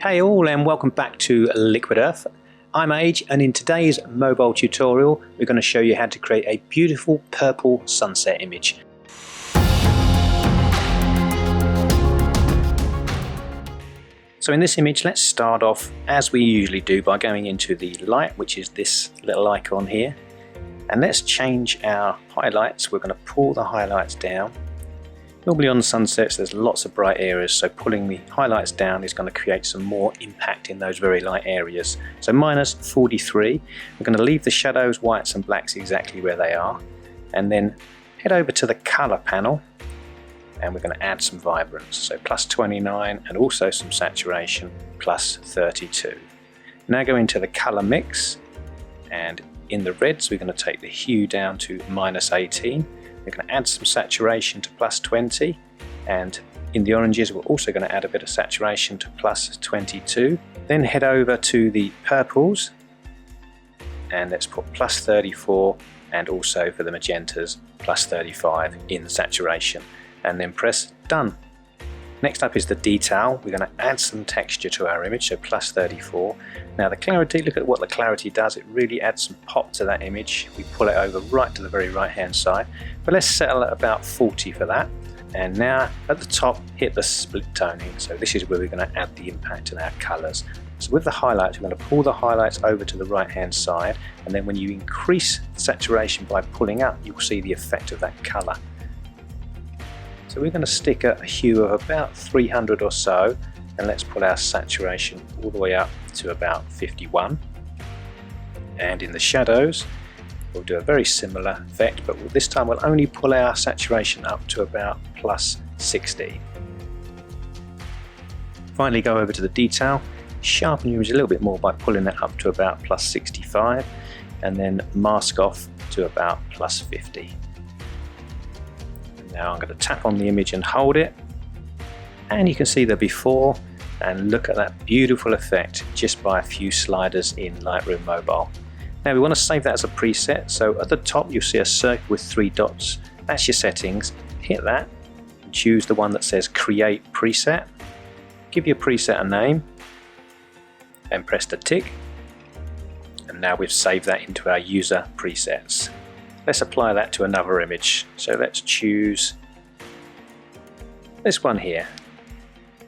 Hey all, and welcome back to Liquid Earth. I'm Age, and in today's mobile tutorial we're going to show you how to create a beautiful purple sunset image. So in this image, let's start off as we usually do by going into the light, which is this little icon here, and let's change our highlights. We're going to pull the highlights down. Normally on sunsets there's lots of bright areas, so pulling the highlights down is going to create some more impact in those very light areas. So minus 43, we're going to leave the shadows, whites and blacks exactly where they are, and then head over to the colour panel and we're going to add some vibrance, so plus 29, and also some saturation, plus 32. Now go into the colour mix, and in the reds we're going to take the hue down to minus 18. We're going to add some saturation to plus 20, and in the oranges we're also going to add a bit of saturation to plus 22. Then head over to the purples and let's put plus 34, and also for the magentas plus 35 in the saturation, and then press done. Next up is the detail. We're going to add some texture to our image, so plus 34. Now the clarity, look at what the clarity does. It really adds some pop to that image. We pull it over right to the very right hand side, but let's settle at about 40 for that. And now at the top, hit the split toning. So this is where we're going to add the impact in our colours. So with the highlights, we're going to pull the highlights over to the right hand side, and then when you increase the saturation by pulling up, you'll see the effect of that colour. So we're going to stick a hue of about 300 or so, and let's pull our saturation all the way up to about 51. And in the shadows we'll do a very similar effect, but this time we'll only pull our saturation up to about plus 60. Finally go over to the detail, sharpen your image a little bit more by pulling that up to about plus 65, and then mask off to about plus 50. Now I'm going to tap on the image and hold it, and you can see the before, and look at that beautiful effect just by a few sliders in Lightroom Mobile. Now we want to save that as a preset, so at the top you'll see a circle with 3 dots. That's your settings. Hit that and choose the one that says Create Preset. Give your preset a name and press the tick, and now we've saved that into our user presets. Let's apply that to another image. So let's choose this one here.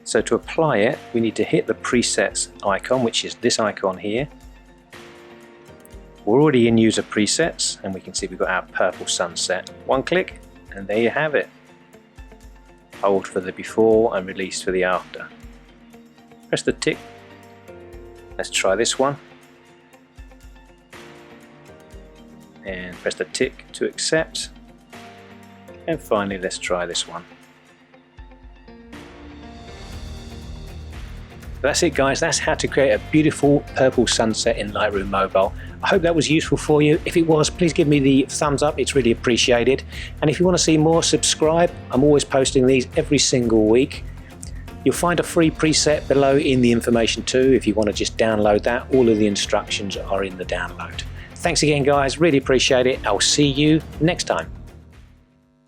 So to apply it, we need to hit the presets icon, which is this icon here. We're already in user presets, and we can see we've got our purple sunset. One click and there you have it. Hold for the before and release for the after. Press the tick. Let's try this one. And press the tick to accept, and finally let's try this one. That's it guys, that's how to create a beautiful purple sunset in Lightroom Mobile. I hope that was useful for you. If it was, please give me the thumbs up, it's really appreciated. And if you want to see more, subscribe. I'm always posting these every single week. You'll find a free preset below in the information too if you want to just download that. All of the instructions are in the download. Thanks again guys, really appreciate it. I'll see you next time.